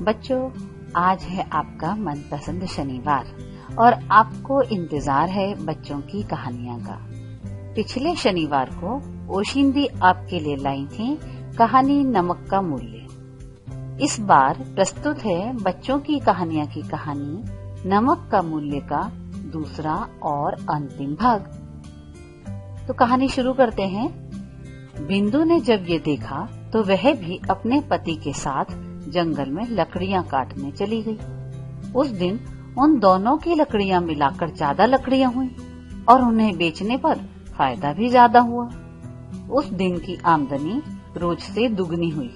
बच्चों, आज है आपका मनपसंद शनिवार और आपको इंतजार है बच्चों की कहानियाँ का। पिछले शनिवार को ओशिंदी आपके लिए लाई थी कहानी नमक का मूल्य। इस बार प्रस्तुत है बच्चों की कहानियाँ की कहानी नमक का मूल्य का दूसरा और अंतिम भाग। तो कहानी शुरू करते हैं। बिंदु ने जब ये देखा तो वह भी अपने पति के साथ जंगल में लकड़ियां काटने चली गई। उस दिन उन दोनों की लकड़ियां मिलाकर ज्यादा लकड़ियां हुई और उन्हें बेचने पर फायदा भी ज्यादा हुआ। उस दिन की आमदनी रोज से दुगनी हुई।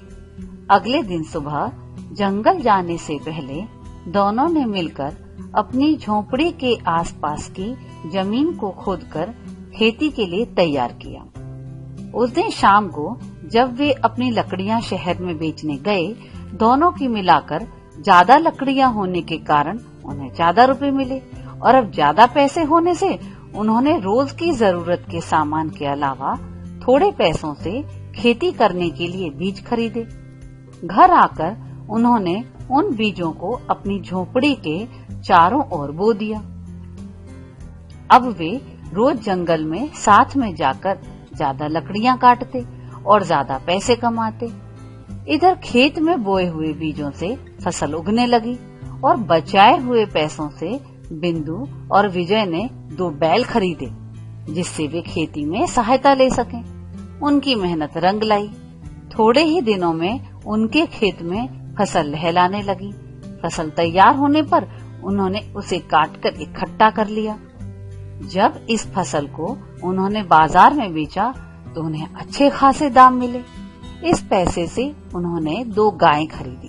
अगले दिन सुबह जंगल जाने से पहले दोनों ने मिलकर अपनी झोपड़ी के आसपास की जमीन को खोदकर खेती के लिए तैयार किया। उस दिन शाम को जब वे अपनी लकड़ियां शहर में बेचने गए, दोनों की मिलाकर ज्यादा लकड़ियां होने के कारण उन्हें ज्यादा रुपए मिले और अब ज्यादा पैसे होने से उन्होंने रोज की जरूरत के सामान के अलावा थोड़े पैसों से खेती करने के लिए बीज खरीदे। घर आकर उन्होंने उन बीजों को अपनी झोपड़ी के चारों ओर बो दिया। अब वे रोज जंगल में साथ में जाकर ज्यादा लकड़ियां काटते और ज्यादा पैसे कमाते। इधर खेत में बोए हुए बीजों से फसल उगने लगी और बचाए हुए पैसों से बिंदु और विजय ने 2 बैल खरीदे जिससे वे खेती में सहायता ले सकें। उनकी मेहनत रंग लाई। थोड़े ही दिनों में उनके खेत में फसल लहलाने लगी। फसल तैयार होने पर उन्होंने उसे काटकर इकट्ठा कर लिया। जब इस फसल को उन्होंने बाजार में बेचा तो उन्हें अच्छे खासे दाम मिले। इस पैसे से उन्होंने 2 गायें खरीदी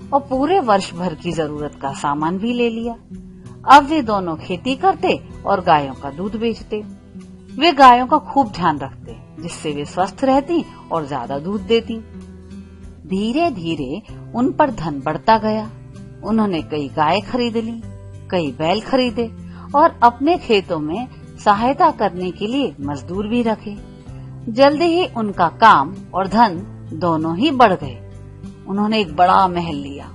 और पूरे वर्ष भर की जरूरत का सामान भी ले लिया। अब वे दोनों खेती करते और गायों का दूध बेचते। वे गायों का खूब ध्यान रखते जिससे वे स्वस्थ रहती और ज्यादा दूध देती। धीरे धीरे उन पर धन बढ़ता गया। उन्होंने कई गायें खरीद ली, कई बैल खरीदे और अपने खेतों में सहायता करने के लिए मजदूर भी रखे। जल्दी ही उनका काम और धन दोनों ही बढ़ गए। उन्होंने एक बड़ा महल लिया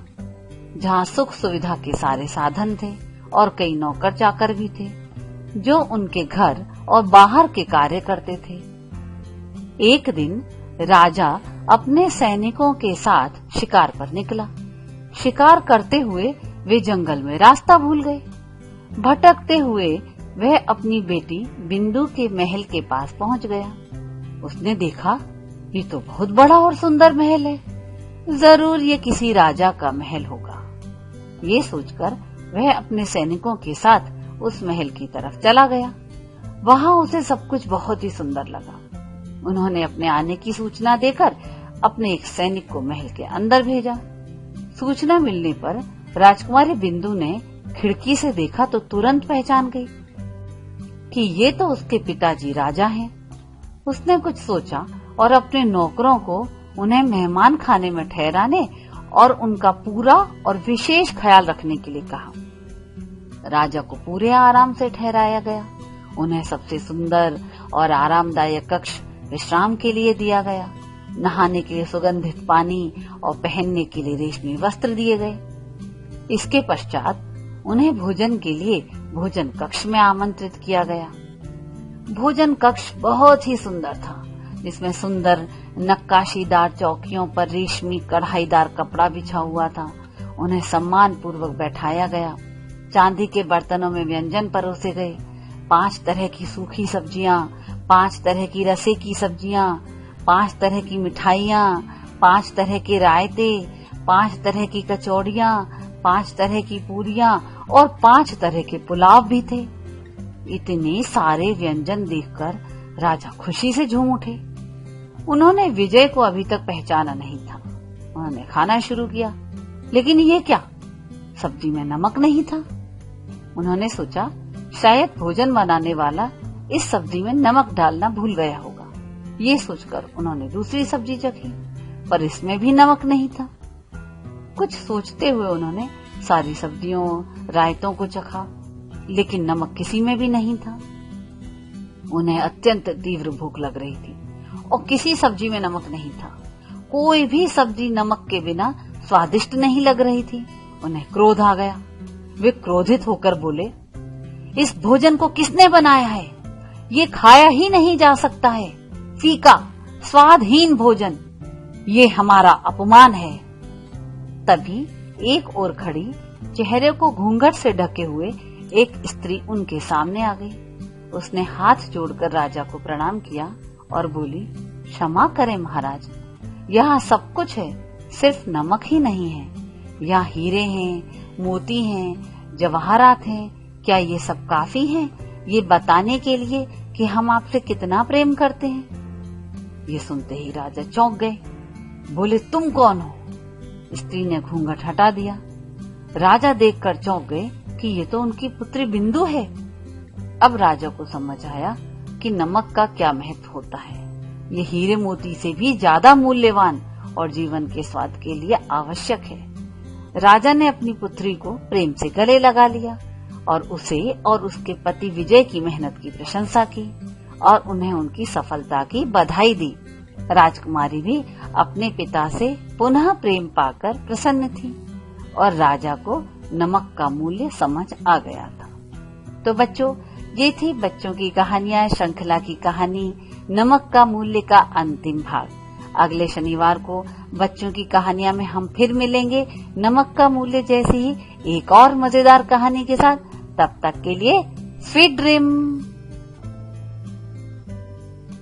जहाँ सुख सुविधा के सारे साधन थे और कई नौकर चाकर भी थे जो उनके घर और बाहर के कार्य करते थे। एक दिन राजा अपने सैनिकों के साथ शिकार पर निकला। शिकार करते हुए वे जंगल में रास्ता भूल गए। भटकते हुए वह अपनी बेटी बिंदु के महल के पास पहुंच गया। उसने देखा ये तो बहुत बड़ा और सुंदर महल है। जरूर ये किसी राजा का महल होगा। ये सोचकर वह अपने सैनिकों के साथ उस महल की तरफ चला गया। वहाँ उसे सब कुछ बहुत ही सुंदर लगा। उन्होंने अपने आने की सूचना देकर अपने एक सैनिक को महल के अंदर भेजा। सूचना मिलने पर राजकुमारी बिंदु ने खिड़की से देखा तो तुरंत पहचान गई कि ये तो उसके पिताजी राजा हैं। उसने कुछ सोचा और अपने नौकरों को उन्हें मेहमान खाने में ठहराने और उनका पूरा और विशेष ख्याल रखने के लिए कहा। राजा को पूरे आराम से ठहराया गया। उन्हें सबसे सुंदर और आरामदायक कक्ष विश्राम के लिए दिया गया। नहाने के लिए सुगंधित पानी और पहनने के लिए रेशमी वस्त्र दिए गए। इसके पश्चात उन्हें भोजन के लिए भोजन कक्ष में आमंत्रित किया गया। भोजन कक्ष बहुत ही सुंदर था जिसमें सुंदर नक्काशीदार चौकियों पर रेशमी कढ़ाईदार कपड़ा बिछा हुआ था। उन्हें सम्मान पूर्वक बैठाया गया। चांदी के बर्तनों में व्यंजन परोसे गए। 5 तरह की सूखी सब्जियां, 5 तरह की रसे की सब्जियां, 5 तरह की मिठाइयां, 5 तरह के रायते, 5 तरह की कचौड़ियां, 5 तरह की पूरियां और 5 तरह के पुलाव भी थे। इतने सारे व्यंजन देखकर राजा खुशी से झूम उठे। उन्होंने विजय को अभी तक पहचाना नहीं था। उन्होंने खाना शुरू किया, लेकिन ये क्या, सब्जी में नमक नहीं था। उन्होंने सोचा शायद भोजन बनाने वाला इस सब्जी में नमक डालना भूल गया होगा। ये सोचकर उन्होंने दूसरी सब्जी चखी, पर इसमें भी नमक नहीं था। कुछ सोचते हुए उन्होंने सारी सब्जियों, रायतों को चखा, लेकिन नमक किसी में भी नहीं था। उन्हें अत्यंत तीव्र भूख लग रही थी और किसी सब्जी में नमक नहीं था। कोई भी सब्जी नमक के बिना स्वादिष्ट नहीं लग रही थी। उन्हें क्रोध आ गया। वे क्रोधित होकर बोले, इस भोजन को किसने बनाया है? ये खाया ही नहीं जा सकता है। फीका, स्वादहीन भोजन, ये हमारा अपमान है। तभी एक ओर खड़ी, चेहरे को घूंघट से ढके हुए एक स्त्री उनके सामने आ गई। उसने हाथ जोड़कर राजा को प्रणाम किया और बोली, क्षमा करें महाराज, यहाँ सब कुछ है, सिर्फ नमक ही नहीं है। यहाँ हीरे हैं, मोती हैं, जवाहरात हैं। क्या ये सब काफी हैं ये बताने के लिए कि हम आपसे कितना प्रेम करते हैं? ये सुनते ही राजा चौंक गए। बोले, तुम कौन हो? स्त्री ने घूंघट हटा दिया। राजा देखकर चौंक गए कि ये तो उनकी पुत्री बिंदु है। अब राजा को समझ आया कि नमक का क्या महत्व होता है। ये हीरे मोती से भी ज्यादा मूल्यवान और जीवन के स्वाद के लिए आवश्यक है। राजा ने अपनी पुत्री को प्रेम से गले लगा लिया और उसे और उसके पति विजय की मेहनत की प्रशंसा की और उन्हें उनकी सफलता की बधाई दी। राजकुमारी भी अपने पिता से पुनः प्रेम पाकर प्रसन्न थी और राजा को नमक का मूल्य समझ आ गया था। तो बच्चों, ये थी बच्चों की कहानियां श्रृंखला की कहानी नमक का मूल्य का अंतिम भाग। अगले शनिवार को बच्चों की कहानियां में हम फिर मिलेंगे नमक का मूल्य जैसी ही एक और मजेदार कहानी के साथ। तब तक के लिए स्वीट ड्रीम।